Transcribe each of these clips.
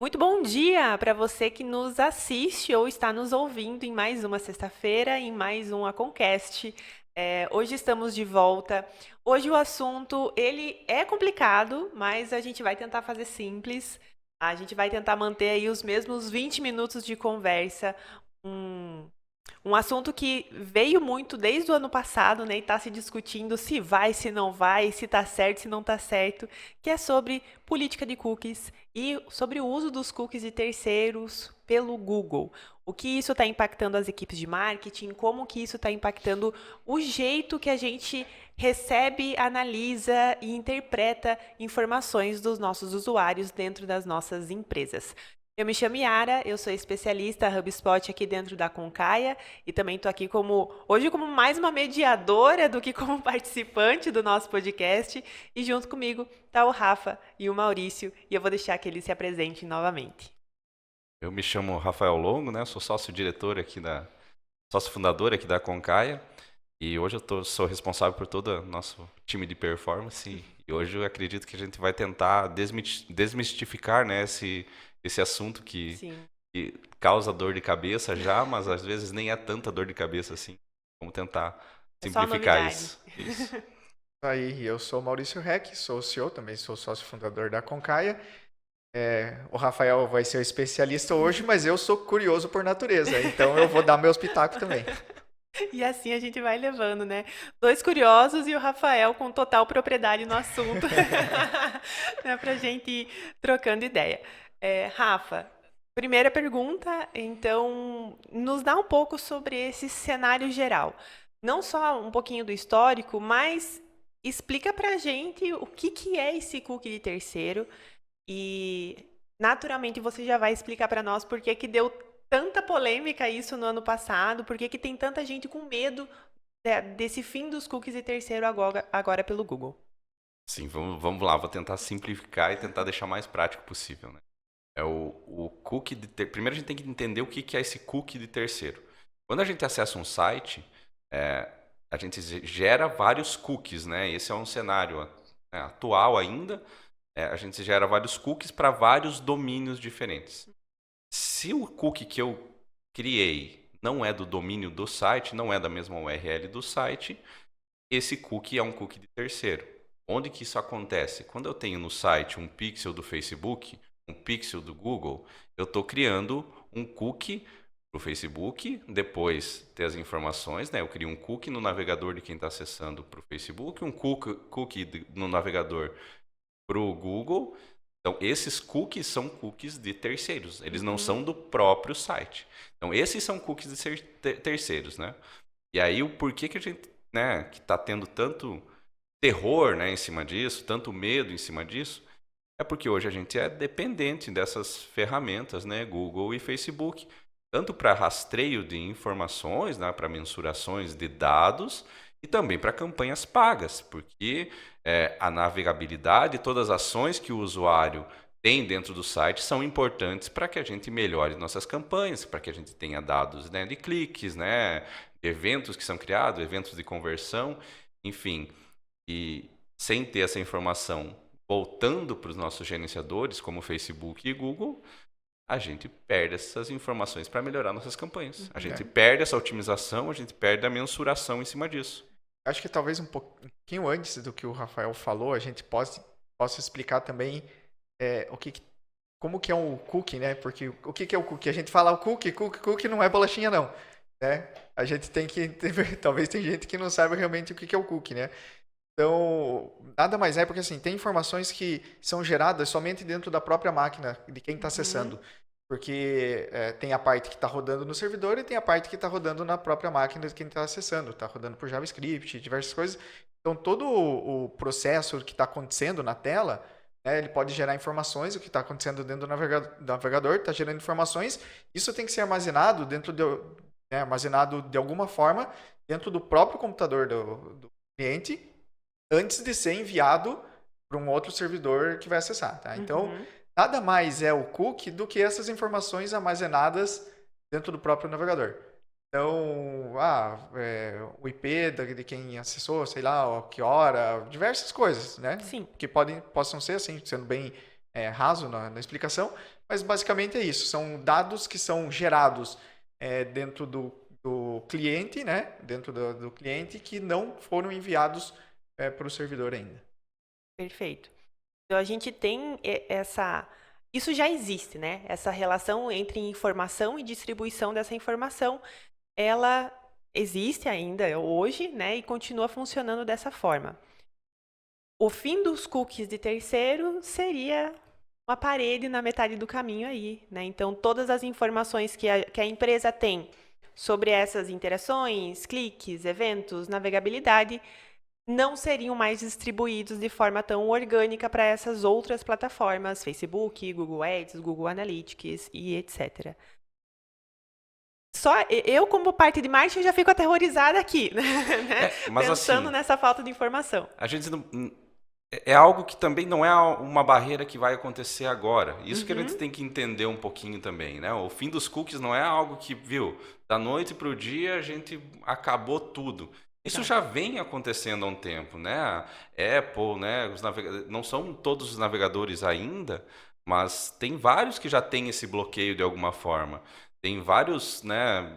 Muito bom dia para você que nos assiste ou está nos ouvindo em mais uma sexta-feira, em mais um Aconcast. Hoje estamos de volta. Hoje o assunto ele é complicado, mas a gente vai tentar fazer simples. A gente vai tentar manter aí os mesmos 20 minutos de conversa. Um, um assunto que veio muito desde o ano passado, né, e está se discutindo se vai, se não vai, se está certo, se não está certo, que é sobre política de cookies e sobre o uso dos cookies de terceiros pelo Google. O que isso está impactando as equipes de marketing, como que isso está impactando o jeito que a gente recebe, analisa e interpreta informações dos nossos usuários dentro das nossas empresas. Eu me chamo Yara, eu sou especialista HubSpot aqui dentro da Concaia e também estou aqui hoje como mais uma mediadora do que como participante do nosso podcast. E junto comigo está o Rafa e o Maurício e eu vou deixar que eles se apresentem novamente. Eu me chamo Rafael Longo, né? Sou sócio fundador aqui da Concaia e hoje sou responsável por todo o nosso time de performance e hoje eu acredito que a gente vai tentar desmistificar, né, esse assunto Sim. que causa dor de cabeça já, mas às vezes nem é tanta dor de cabeça assim. Vamos tentar É só simplificar novidade. isso. Isso. Aí, eu sou o Maurício Reck, sou o CEO, também sou sócio fundador da Concaia. O Rafael vai ser o especialista hoje, mas eu sou curioso por natureza, então eu vou dar meus pitacos também. E assim a gente vai levando, né? Dois curiosos e o Rafael com total propriedade no assunto, né? Pra gente ir trocando ideia. Rafa, primeira pergunta, então, nos dá um pouco sobre esse cenário geral. Não só um pouquinho do histórico, mas explica pra gente o que que é esse cookie de terceiro e naturalmente você já vai explicar para nós por que que deu tanta polêmica isso no ano passado, por que que tem tanta gente com medo desse fim dos cookies de terceiro agora pelo Google. Sim, vamos lá, vou tentar simplificar e tentar deixar o mais prático possível, né? O cookie Primeiro a gente tem que entender o que é esse cookie de terceiro. Quando a gente acessa um site, é, a gente gera vários cookies, né? Esse é um cenário, né, atual ainda. A gente gera vários cookies para vários domínios diferentes. Se o cookie que eu criei não é do domínio do site, não é da mesma URL do site, esse cookie é um cookie de terceiro. Onde que isso acontece? Quando eu tenho no site um pixel do Facebook, um pixel do Google, eu estou criando um cookie para o Facebook, depois ter as informações, né? Eu crio um cookie no navegador de quem está acessando para o Facebook, um cookie no navegador para o Google. Então, esses cookies são cookies de terceiros, eles não Uhum. são do próprio site. Então, esses são cookies de terceiros, né? E aí, o porquê que a gente, né, que está tendo tanto terror, né, em cima disso, tanto medo em cima disso, é porque hoje a gente é dependente dessas ferramentas, né, Google e Facebook, tanto para rastreio de informações, né, para mensurações de dados e também para campanhas pagas, porque a navegabilidade, todas as ações que o usuário tem dentro do site são importantes para que a gente melhore nossas campanhas, para que a gente tenha dados, né, de cliques, né, eventos que são criados, eventos de conversão, enfim. E sem ter essa informação voltando para os nossos gerenciadores, como Facebook e Google, a gente perde essas informações para melhorar nossas campanhas. A gente É, perde essa otimização, a gente perde a mensuração em cima disso. acho que talvez um pouquinho antes do que o Rafael falou, a gente possa explicar também como que é um cookie, né? Porque o que é o cookie? A gente fala o cookie não é bolachinha não, né? A gente tem que talvez tem gente que não sabe realmente o que é o cookie, né? Então, nada mais é porque assim, tem informações que são geradas somente dentro da própria máquina de quem está Uhum. acessando. Porque tem a parte que está rodando no servidor e tem a parte que está rodando na própria máquina de quem está acessando. Está rodando por JavaScript, diversas coisas. Então, todo o processo que está acontecendo na tela, né, ele pode gerar informações, o que está acontecendo dentro do navegador está gerando informações. Isso tem que ser armazenado armazenado de alguma forma dentro do próprio computador do cliente antes de ser enviado para um outro servidor que vai acessar. Tá? Então, Uhum. nada mais é o cookie do que essas informações armazenadas dentro do próprio navegador. Então, o IP de quem acessou, sei lá, que hora, diversas coisas, né? Sim. Que possam ser assim, sendo bem raso na explicação, mas basicamente é isso. São dados que são gerados dentro do cliente, né? Dentro do cliente que não foram enviados para o servidor ainda. Perfeito. Então a gente tem isso já existe, né? Essa relação entre informação e distribuição dessa informação, ela existe ainda hoje, né? E continua funcionando dessa forma. O fim dos cookies de terceiro seria uma parede na metade do caminho aí, né? Então todas as informações que a empresa tem sobre essas interações, cliques, eventos, navegabilidade, não seriam mais distribuídos de forma tão orgânica para essas outras plataformas, Facebook, Google Ads, Google Analytics e etc. Só eu, como parte de marketing, já fico aterrorizada aqui, né? Mas Pensando assim, nessa falta de informação. a gente não, é algo que também não é uma barreira que vai acontecer agora. Isso que a gente tem que entender um pouquinho também, né? O fim dos cookies não é algo que, da noite para o dia a gente acabou tudo. Isso já vem acontecendo há um tempo, né? A Apple, né? Não são todos os navegadores ainda, mas tem vários que já têm esse bloqueio de alguma forma. Tem vários, né,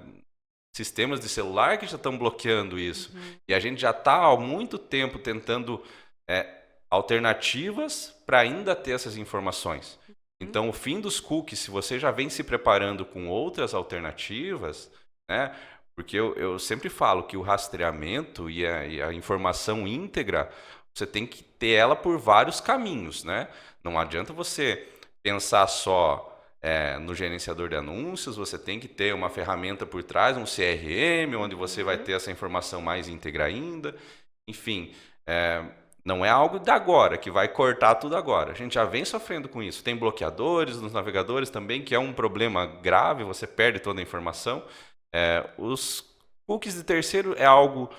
sistemas de celular que já estão bloqueando isso. E a gente já está há muito tempo tentando alternativas para ainda ter essas informações. Então, o fim dos cookies, se você já vem se preparando com outras alternativas, né? Porque eu sempre falo que o rastreamento e a informação íntegra, você tem que ter ela por vários caminhos, né? Não adianta você pensar só no gerenciador de anúncios, você tem que ter uma ferramenta por trás, um CRM, onde você vai ter essa informação mais íntegra ainda. Enfim, não é algo de agora, que vai cortar tudo agora. A gente já vem sofrendo com isso. Tem bloqueadores nos navegadores também, que é um problema grave, você perde toda a informação. Os cookies de terceiro é algo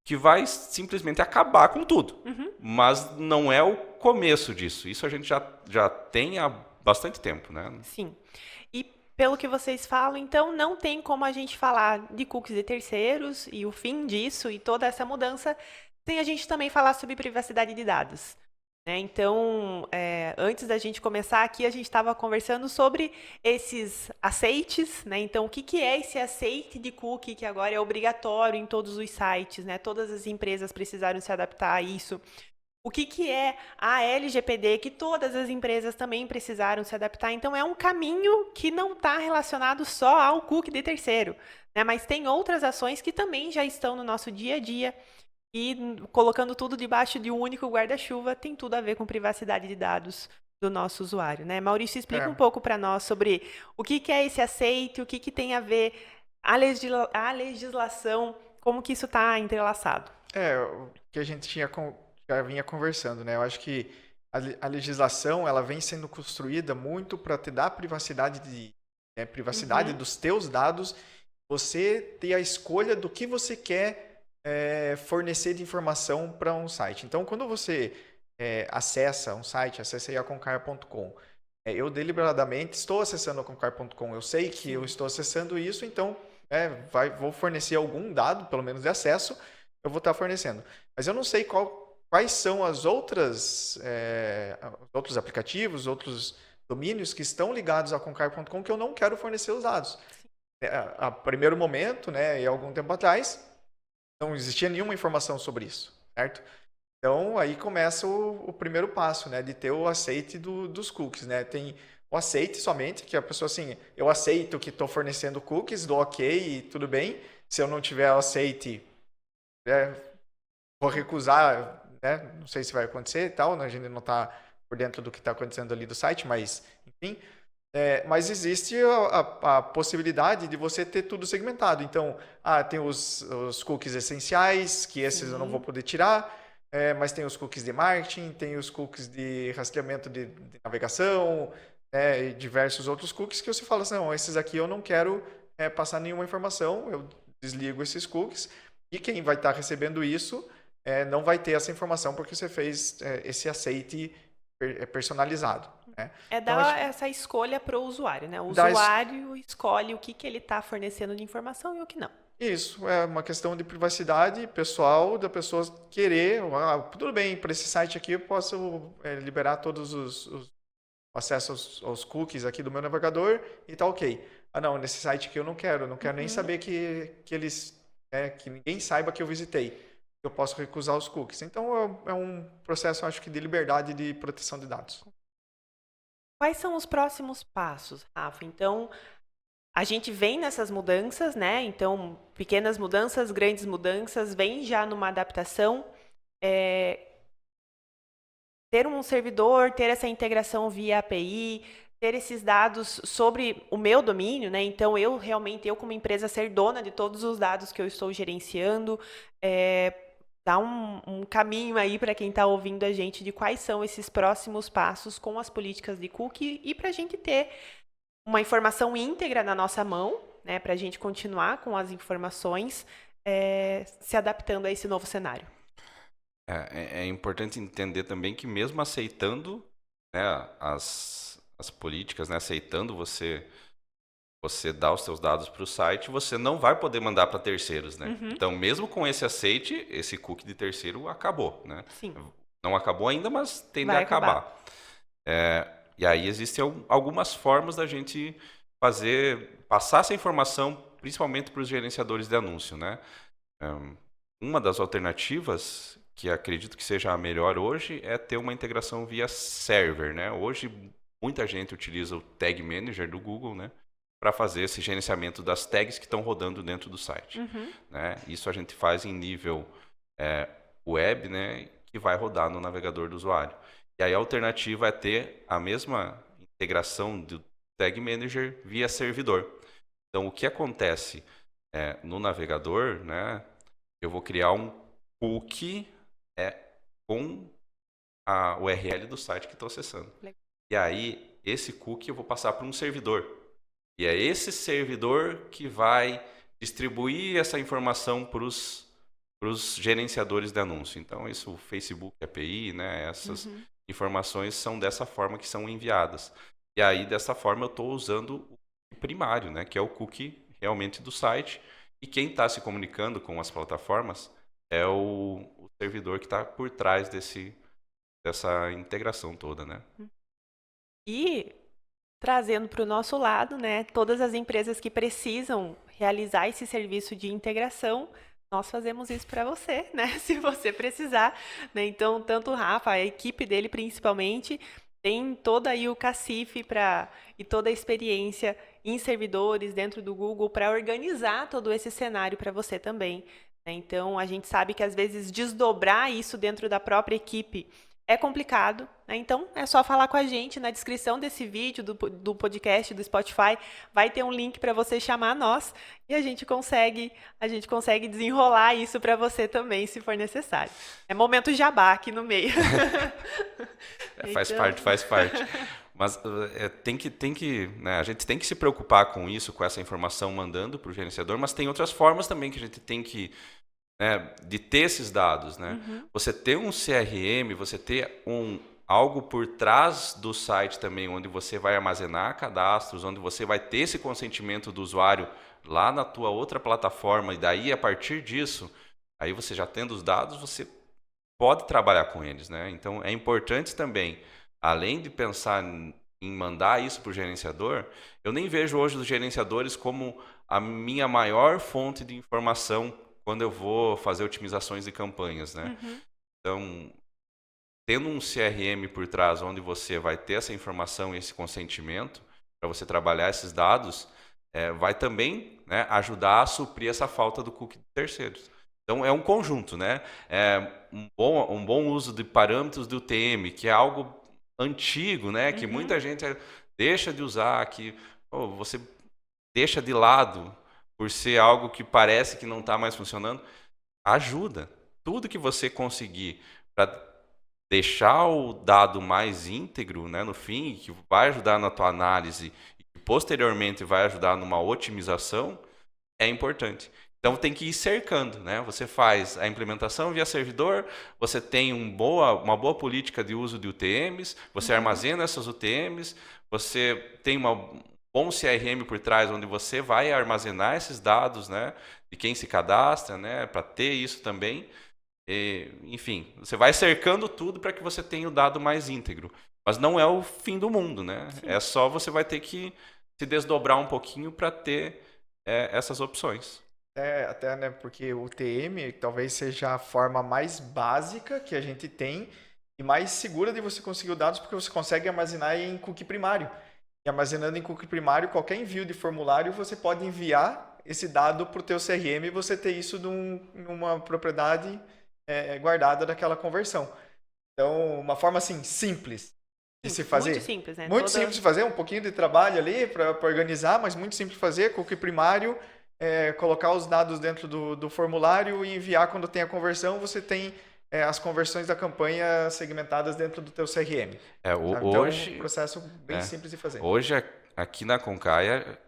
que vai simplesmente acabar com tudo. Mas não é o começo disso. Isso a gente já tem há bastante tempo, né? Sim. E pelo que vocês falam, então não tem como a gente falar de cookies de terceiros e o fim disso e toda essa mudança sem a gente também falar sobre privacidade de dados. Então, antes da gente começar aqui, a gente estava conversando sobre esses aceites, né? Então, o que é esse aceite de cookie que agora é obrigatório em todos os sites, né? Todas as empresas precisaram se adaptar a isso. O que é a LGPD, que todas as empresas também precisaram se adaptar. Então, é um caminho que não está relacionado só ao cookie de terceiro, né? Mas tem outras ações que também já estão no nosso dia a dia. E colocando tudo debaixo de um único guarda-chuva tem tudo a ver com privacidade de dados do nosso usuário, né? Maurício, explica um pouco para nós sobre o que é esse aceite, o que tem a ver a legislação, como que isso está entrelaçado. O que a gente já vinha conversando, né? Eu acho que a legislação ela vem sendo construída muito para te dar privacidade privacidade dos teus dados, você ter a escolha do que você quer fornecer de informação para um site. Então, quando você acessa um site, acessa aí a concar.com, eu deliberadamente estou acessando a concar.com, eu sei que eu estou acessando isso, então vou fornecer algum dado, pelo menos de acesso, eu vou estar fornecendo. Mas eu não sei quais são os outros aplicativos, outros domínios que estão ligados a concar.com que eu não quero fornecer os dados. A primeiro momento, né, e algum tempo atrás, não existia nenhuma informação sobre isso, certo? Então, aí começa o primeiro passo, né? De ter o aceite dos cookies, né? Tem o aceite somente, que a pessoa assim, eu aceito que estou fornecendo cookies, dou ok e tudo bem. Se eu não tiver o aceite, vou recusar, né? Não sei se vai acontecer e tal, a gente não está por dentro do que está acontecendo ali do site, mas, enfim... mas existe a possibilidade de você ter tudo segmentado. Então, tem os cookies essenciais, que esses eu não vou poder tirar, mas tem os cookies de marketing, tem os cookies de rastreamento de navegação, e diversos outros cookies que você fala assim, não, esses aqui eu não quero passar nenhuma informação, eu desligo esses cookies, e quem vai estar recebendo isso não vai ter essa informação porque você fez esse aceite personalizado. Dar essa escolha para o usuário, né? O usuário escolhe o que ele está fornecendo de informação e o que não. Isso, é uma questão de privacidade pessoal, da pessoa querer, tudo bem, para esse site aqui eu posso liberar todos os acesso aos cookies aqui do meu navegador e tá ok. Ah, não, nesse site aqui eu não quero nem saber que eles, que ninguém saiba que eu visitei. Eu posso recusar os cookies. Então, é um processo, acho que, de liberdade de proteção de dados. Quais são os próximos passos, Rafa? Então, a gente vem nessas mudanças, né? Então, pequenas mudanças, grandes mudanças, vem já numa adaptação. Ter um servidor, ter essa integração via API, ter esses dados sobre o meu domínio, né? Então, eu como empresa, ser dona de todos os dados que eu estou gerenciando, dar um caminho aí para quem está ouvindo a gente de quais são esses próximos passos com as políticas de cookie e para a gente ter uma informação íntegra na nossa mão, né? Para a gente continuar com as informações se adaptando a esse novo cenário. É importante entender também que mesmo aceitando, né, as políticas, né, aceitando você dar os seus dados para o site, você não vai poder mandar para terceiros, né? Então, mesmo com esse aceite, esse cookie de terceiro acabou, né? Sim. Não acabou ainda, mas tende Vai a acabar. E aí existem algumas formas da gente passar essa informação, principalmente para os gerenciadores de anúncio, né? Uma das alternativas, que acredito que seja a melhor hoje, é ter uma integração via server, né? Hoje, muita gente utiliza o Tag Manager do Google, né, para fazer esse gerenciamento das tags que estão rodando dentro do site. Né? Isso a gente faz em nível web, né, que vai rodar no navegador do usuário. E aí a alternativa é ter a mesma integração do Tag Manager via servidor. Então, o que acontece no navegador, né, eu vou criar um cookie com a URL do site que estou acessando. E aí, esse cookie eu vou passar para um servidor. E é esse servidor que vai distribuir essa informação para os gerenciadores de anúncio. Então, isso, o Facebook API, né, essas informações são dessa forma que são enviadas. E aí, dessa forma, eu estou usando o primário, né, que é o cookie realmente do site. E quem está se comunicando com as plataformas é o servidor que está por trás dessa integração toda, né? E trazendo para o nosso lado, né, todas as empresas que precisam realizar esse serviço de integração, nós fazemos isso para você, né, se você precisar, né? Então, tanto o Rafa, a equipe dele principalmente, tem todo aí o cacife e toda a experiência em servidores dentro do Google para organizar todo esse cenário para você também. Né? Então, a gente sabe que às vezes desdobrar isso dentro da própria equipe é complicado, né? Então é só falar com a gente. Na descrição desse vídeo, do podcast, do Spotify, vai ter um link para você chamar nós e a gente consegue desenrolar isso para você também, se for necessário. É momento jabá aqui no meio. Faz parte. Mas né, a gente tem que se preocupar com isso, com essa informação mandando para o gerenciador, mas tem outras formas também que a gente tem que de ter esses dados, né? Você ter um CRM, você ter algo por trás do site também, onde você vai armazenar cadastros, onde você vai ter esse consentimento do usuário lá na tua outra plataforma, e daí, a partir disso, aí você já tendo os dados, você pode trabalhar com eles, né? Então, é importante também, além de pensar em mandar isso para o gerenciador, eu nem vejo hoje os gerenciadores como a minha maior fonte de informação quando eu vou fazer otimizações de campanhas, né? Então, tendo um CRM por trás, onde você vai ter essa informação e esse consentimento para você trabalhar esses dados, vai também, né, ajudar a suprir essa falta do cookie de terceiros. Então, é um conjunto, né? Um bom uso de parâmetros do UTM, que é algo antigo, né? Que muita gente deixa de usar, que você deixa de lado por ser algo que parece que não está mais funcionando. Ajuda. Tudo que você conseguir para deixar o dado mais íntegro, né, no fim, que vai ajudar na tua análise e que posteriormente vai ajudar numa otimização, é importante. Então tem que ir cercando, né? Você faz a implementação via servidor, você tem uma boa política de uso de UTMs, você armazena essas UTMs, você tem bom CRM por trás, onde você vai armazenar esses dados, né, de quem se cadastra, né, para ter isso também. Enfim, você vai cercando tudo para que você tenha o dado mais íntegro. Mas não é o fim do mundo, né? É só você vai ter que se desdobrar um pouquinho para ter essas opções. Até, né, porque o TM talvez seja a forma mais básica que a gente tem e mais segura de você conseguir os dados, porque você consegue armazenar em cookie primário. E armazenando em cookie primário, qualquer envio de formulário, você pode enviar esse dado para o teu CRM e você ter isso numa propriedade guardada daquela conversão. Então, uma forma assim, simples de se fazer. Muito simples, né? Muito simples de fazer, um pouquinho de trabalho ali para organizar, mas muito simples de fazer, cookie primário, colocar os dados dentro do formulário e enviar quando tem a conversão, você tem as conversões da campanha segmentadas dentro do teu CRM. Então, Hoje, um processo bem simples de fazer. Hoje, aqui na Concaia,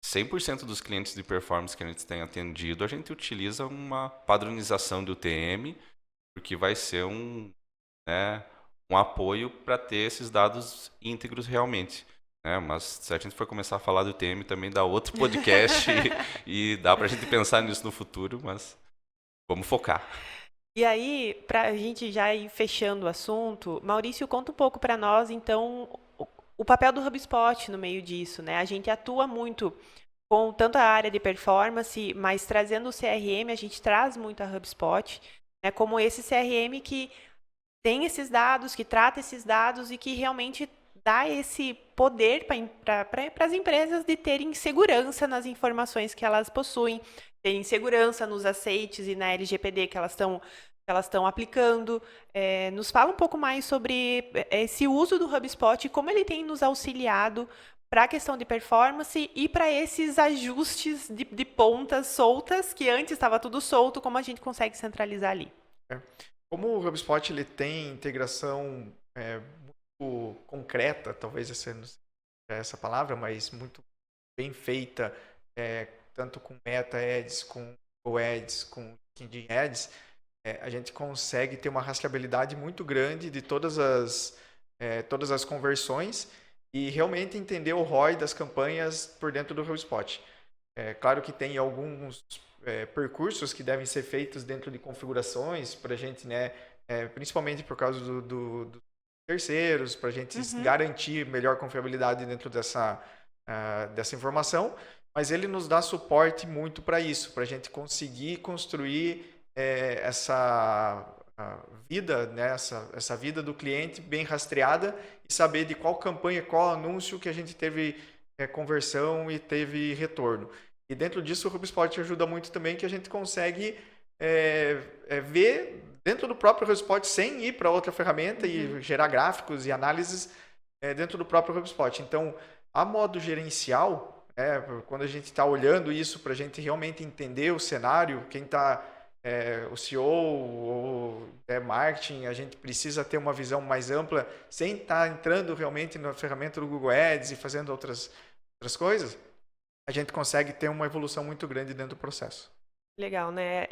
100% dos clientes de performance que a gente tem atendido, a gente utiliza uma padronização do UTM, porque vai ser um apoio para ter esses dados íntegros realmente. Mas se a gente for começar a falar do UTM, também dá outro podcast e dá para a gente pensar nisso no futuro, mas vamos focar. E aí, para a gente já ir fechando o assunto, Maurício, conta um pouco para nós, então, o papel do HubSpot no meio disso, né? A gente atua muito com tanto a área de performance, mas trazendo o CRM, a gente traz muito a HubSpot, né? Como esse CRM que tem esses dados, que trata esses dados e que realmente dá esse poder para as empresas de terem segurança nas informações que elas possuem, terem segurança nos aceites e na LGPD que elas estão aplicando. Nos fala um pouco mais sobre esse uso do HubSpot e como ele tem nos auxiliado para a questão de performance e para esses ajustes de pontas soltas, que antes estava tudo solto, como a gente consegue centralizar ali. Como o HubSpot ele tem integração muito concreta, talvez essa palavra, mas muito bem feita, tanto com Meta Ads, com Google Ads, com LinkedIn Ads, a gente consegue ter uma rastreabilidade muito grande de todas as conversões e realmente entender o ROI das campanhas por dentro do HubSpot. Claro que tem alguns percursos que devem ser feitos dentro de configurações para a gente, né, principalmente por causa do terceiros, para a gente garantir melhor confiabilidade dentro dessa informação, mas ele nos dá suporte muito para isso, para a gente conseguir construir essa vida, né, essa vida do cliente bem rastreada e saber de qual campanha, qual anúncio que a gente teve conversão e teve retorno. E dentro disso o HubSpot ajuda muito também, que a gente consegue ver dentro do próprio HubSpot sem ir para outra ferramenta e gerar gráficos e análises dentro do próprio HubSpot. Então, a modo gerencial, quando a gente está olhando isso para a gente realmente entender o cenário, quem está o CEO ou marketing, a gente precisa ter uma visão mais ampla sem estar entrando realmente na ferramenta do Google Ads e fazendo outras coisas, a gente consegue ter uma evolução muito grande dentro do processo. Legal, né?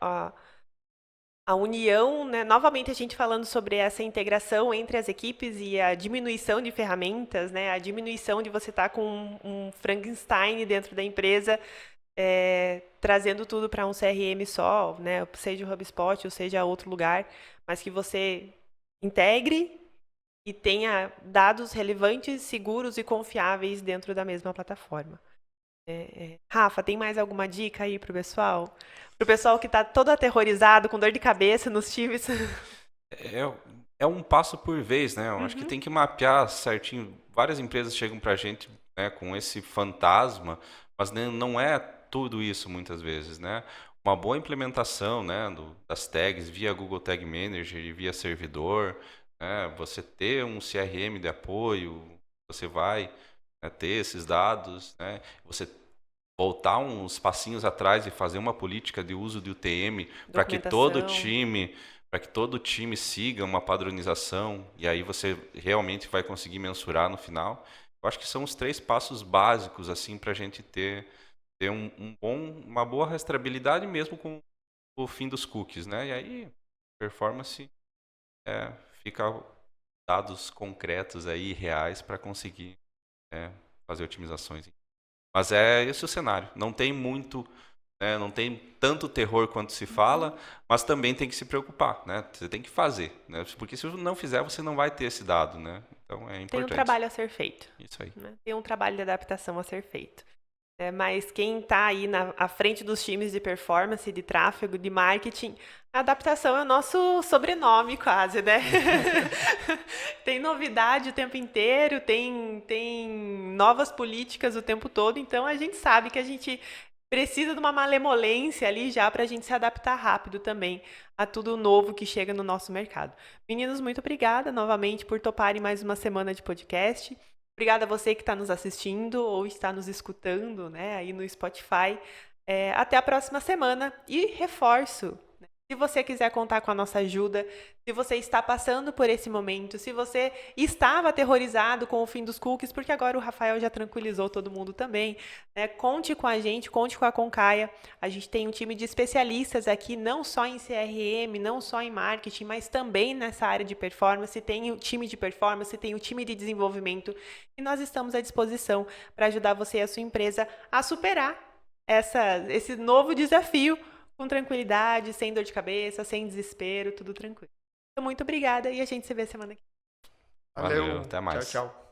A união, né? Novamente a gente falando sobre essa integração entre as equipes e a diminuição de ferramentas, né? A diminuição de você estar com um Frankenstein dentro da empresa, trazendo tudo para um CRM só, né? Seja o HubSpot ou seja outro lugar, mas que você integre e tenha dados relevantes, seguros e confiáveis dentro da mesma plataforma. Rafa, tem mais alguma dica aí para o pessoal? Para o pessoal que está todo aterrorizado, com dor de cabeça nos times? É um passo por vez, né? Eu acho que tem que mapear certinho. Várias empresas chegam para a gente, né, com esse fantasma, mas não é tudo isso muitas vezes, né? Uma boa implementação, né, das tags via Google Tag Manager e via servidor, né? Você ter um CRM de apoio, você vai ter esses dados, né? Você voltar uns passinhos atrás e fazer uma política de uso de UTM para que todo time siga uma padronização e aí você realmente vai conseguir mensurar no final. Eu acho que são os 3 passos básicos assim para a gente ter uma boa rastreabilidade mesmo com o fim dos cookies, né? E aí performance fica dados concretos aí reais para conseguir fazer otimizações. Mas é esse o cenário. Não tem muito né? Não tem tanto terror quanto se fala, mas também tem que se preocupar, né? Você tem que fazer, né? Porque se não fizer, você não vai ter esse dado, né? Então é Tem um importante. trabalho a ser feito. Isso aí. Né? Tem um trabalho de adaptação a ser feito. Mas quem está aí à frente dos times de performance, de tráfego, de marketing, a adaptação é o nosso sobrenome quase, né? Tem novidade o tempo inteiro, tem novas políticas o tempo todo, então a gente sabe que a gente precisa de uma malemolência ali já para a gente se adaptar rápido também a tudo novo que chega no nosso mercado. Meninos, muito obrigada novamente por toparem mais uma semana de podcast. Obrigada a você que está nos assistindo ou está nos escutando, né, aí no Spotify. Até a próxima semana. E reforço, né, se você quiser contar com a nossa ajuda, se você está passando por esse momento, se você estava aterrorizado com o fim dos cookies, porque agora o Rafael já tranquilizou todo mundo também, né, conte com a gente, conte com a Concaia. A gente tem um time de especialistas aqui, não só em CRM, não só em marketing, mas também nessa área de performance. Tem o time de performance, tem o time de desenvolvimento, e nós estamos à disposição para ajudar você e a sua empresa a superar esse novo desafio com tranquilidade, sem dor de cabeça, sem desespero, tudo tranquilo. Então, muito obrigada e a gente se vê semana que vem. Valeu, Até mais. Tchau, tchau.